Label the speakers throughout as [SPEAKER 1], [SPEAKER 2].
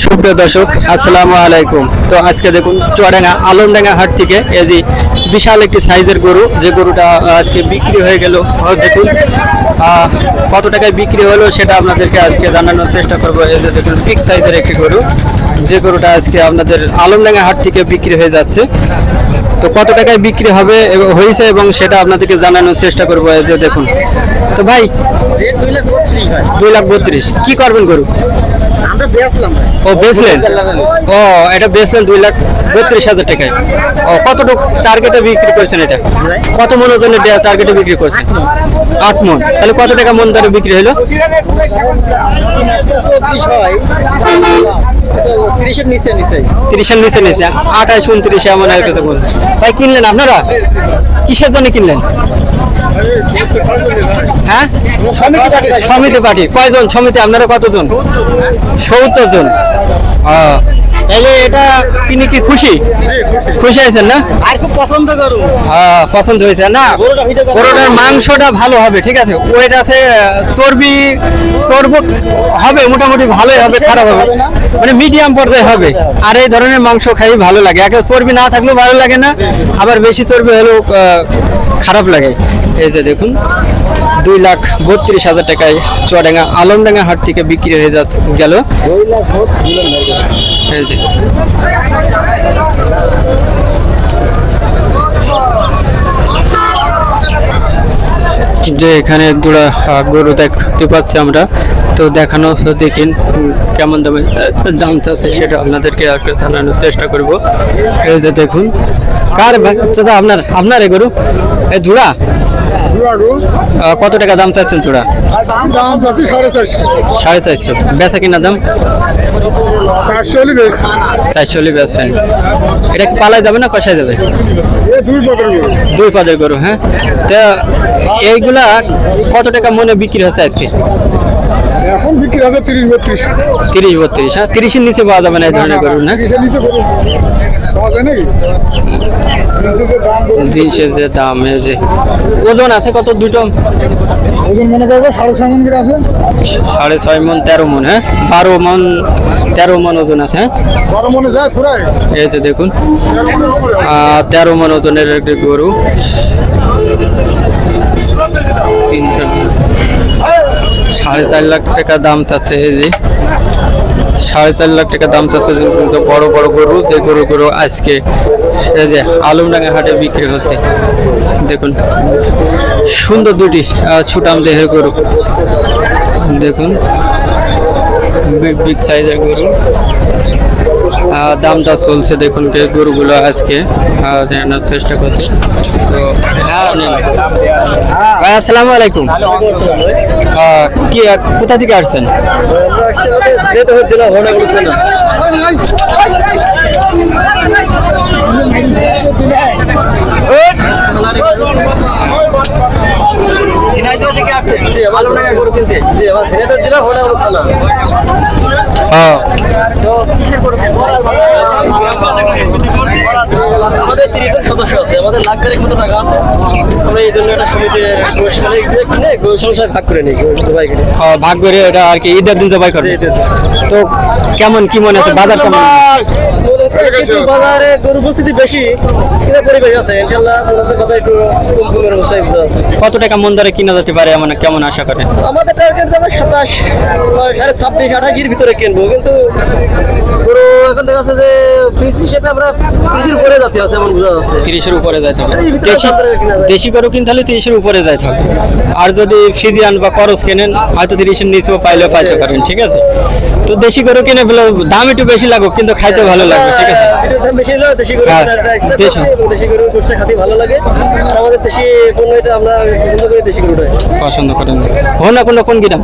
[SPEAKER 1] সুপ্রিয় দর্শক, আসসালামু আলাইকুম। তো আজকে দেখুন চুয়াডাঙ্গা আলমডাঙ্গা হাট থেকে এই যে বিশাল একটি সাইজের গরু, যে গরুটা আজকে বিক্রি হয়ে গেল। দেখুন কত টাকায় বিক্রি হলো সেটা আপনাদেরকে আজকে জানানোর চেষ্টা করবো। এই যে দেখুন বিগ সাইজের একটি গরু, যে গরুটা আজকে আপনাদের আলমডাঙ্গা হাট থেকে বিক্রি হয়ে যাচ্ছে। তো কত টাকায় বিক্রি হবে হয়েছে এবং সেটা আপনাদেরকে জানানোর চেষ্টা করবো। এই যে দেখুন। তো ভাই 2,32,000 কি করবেন গরু? ও বেচলেন? ও এটা বেচলেন 2,32,000 টাকায়। ও কতটুকু টার্গেটে বিক্রি করছেন? এটা কত মন ওজনের টার্গেটে বিক্রি করছেন? 8 মন। তাহলে কত টাকা মন দরে বিক্রি হলো? 30-এর নিচে 28-29 এমন আর কত বল। ভাই কিনলেন আপনারা? কিসের জন্য কিনলেন? হ্যাঁ, সমিতি পার্টি। কয়জন সমিতি আপনারা? কতজন? 70 জন। তাহলে এটা কিনে কি খুশি আছেন না? আর খুব পছন্দ করু। পছন্দ হয়েছে না? গরুটার মাংসটা ভালো হবে, ঠিক আছে। ওয়েট আছে, চর্বি হবে মোটামুটি ভালোই হবে, খারাপ হবে মানে মিডিয়াম পর্যায়ে হবে। আর এই ধরনের মাংস খাই ভালো লাগে। একে চর্বি না থাকলেও ভালো লাগে না, আবার বেশি চর্বি হলেও খারাপ লাগে। এই যে দেখুন 2,32,000 টাকায় চুয়াডাঙ্গা আলমডাঙ্গা হাট থেকে বিক্রি হয়ে যাচ্ছে গেল। যে এখানে দুটা গরু দেখতে পাচ্ছি আমরা, তো দেখানো দেখিন কেমন দাম চাচ্ছে সেটা আপনাদেরকে জানানোর চেষ্টা করব। এই যে দেখুন কার বাচ্চা? আপনার এই গরু এই ধুড়া কত টাকা দাম চাচ্ছেন? চূড়া 450। বেচা কিনা দাম 440 বেচবেন। এটা কি পালায় যাবে না কষায় যাবে? দুই পদের গরু। হ্যাঁ, তা এইগুলা কত টাকা মনে বিক্রি হচ্ছে আজকে?
[SPEAKER 2] এখন বিক্রি আছে 30-32।
[SPEAKER 1] 30-32। হ্যাঁ, 30-এর নিচে পাওয়া যাবে না এই ধরনের গরু না? জিনিসের যে দাম, যে ওজন আছে কত? দুটো
[SPEAKER 2] ওজন মনে করবো 6.5 মন করে আছে।
[SPEAKER 1] 6.5 মন 13 মন। হ্যাঁ, 13 মন ওজন আছে।
[SPEAKER 2] 12 মনে যায় পুরাই।
[SPEAKER 1] এই যে দেখুন 13 মন ওজনের একটি গরু। 4.5 লাখ টাকা দাম চাচ্ছে। এই যে 4.5 লাখ টাকা দাম চাচ্ছে কিন্তু বড় বড় গরু, যে গরু আজকে এই যে আলমডাঙ্গা হাটে বিক্রি হচ্ছে। দেখুন সুন্দর দুটি ছুটাম দেহের গরু, দেখুন বিগ সাইজের গরু। দামটা চলছে দেখুন গরুগুলো আজকে জানার চেষ্টা করছি। তো ভাই আসসালামু আলাইকুম। কি কোথা থেকে আসছেন?
[SPEAKER 3] আমাদের 30 জন সদস্য আছে, আমাদের লাখ টাকা টাকা আছে। আমরা এই জন্য একটা সমিতির গরু সংসার ভাগ করে নিই,
[SPEAKER 1] ভাগ করে এটা আর কি ঈদের দিন জবাই করে। তো কেমন কি মনে আছে বাজার কেমন?
[SPEAKER 3] বাজারে গরু উপস্থিতি বেশি, কিনা পরিবেশ আছে ইনশাআল্লাহ বাজার একটু কম কমের অবস্থায় আছে।
[SPEAKER 1] কত টাকা মন দরে কিনা যেতে পারে এমন কেমন আশা করেন?
[SPEAKER 3] আমাদের টার্গেট যাবে 27, 26-28 ভিতরে কিনবো, কিন্তু গরু এখন দেখা যাচ্ছে যে পিস হিসেবে আমরা 30-এর উপরে যেতে আছে এমন বোঝা যাচ্ছে।
[SPEAKER 1] 30-এর উপরে যাইতে হবে। দেশি গরু কিনতে হলে 30-এর উপরে যাইতে হবে। আর যদি ফিজিয়ান বা করস কেনেন হয়তো 30-এর নিচেও পাইলেও পাইতে পারেন, ঠিক আছে। তো দেশি গরু কিনে ফেলে দাম একটু বেশি লাগুক কিন্তু খাইতে ভালো লাগবে, ঠিক আছে।
[SPEAKER 3] দাম বেশি হলো দেশি গরু দেশি গরুর গোশতটা খেতে ভালো লাগে। আর আমাদের দেশি পণ্যটা আমরা পছন্দ করি, দেশি গরুটাই
[SPEAKER 1] পছন্দ করেন। হোনা কোন গ্রাম?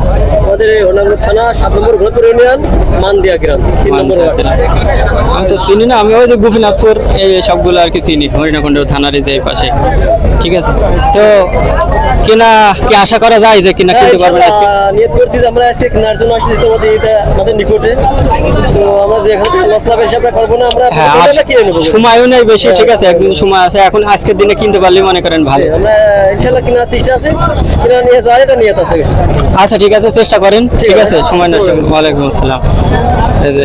[SPEAKER 3] আমাদের হোনাগুলো থানা 7 নম্বর ঘোরপুর ইউনিয়ন, মানদিয়া গ্রাম 3 নম্বর ওয়ার্ড।
[SPEAKER 1] আমি তো চিনি না, আমি ওই যে গোপীনাথপুর এই সবগুলো আর কি চিনি, হরিণাকুণ্ড থানার যে পাশে, ঠিক আছে। তো কিনা কি আশা করা যায় যে কিনা কিনতে পারবেন আজকে?
[SPEAKER 3] নিয়ত করছি যে আমরা আজকে কেনার জন্য আসছি তোমাদের এটা আমাদের নিকটে। তো আমরা যদি এখান থেকে লস লাভের হিসাবটা করবো না আমরা
[SPEAKER 1] হ্যাঁ
[SPEAKER 3] আমরা কিনে নেবো
[SPEAKER 1] সময়ও নেই বেশি, ঠিক আছে, একদিন সময় আছে, এখন আজকের দিনে কিনতে পারলে মনে করেন ভালো।
[SPEAKER 3] আমরা ইনশাল্লাহ কেনার চেষ্টা আছে, কিনা নিয়ে যাওয়ার এটা নিয়ে আছে।
[SPEAKER 1] আচ্ছা ঠিক আছে, চেষ্টা করেন, ঠিক আছে,
[SPEAKER 3] আছে।
[SPEAKER 1] সময় নষ্ট করুন। ওয়ালাইকুম আসসালাম। এই যে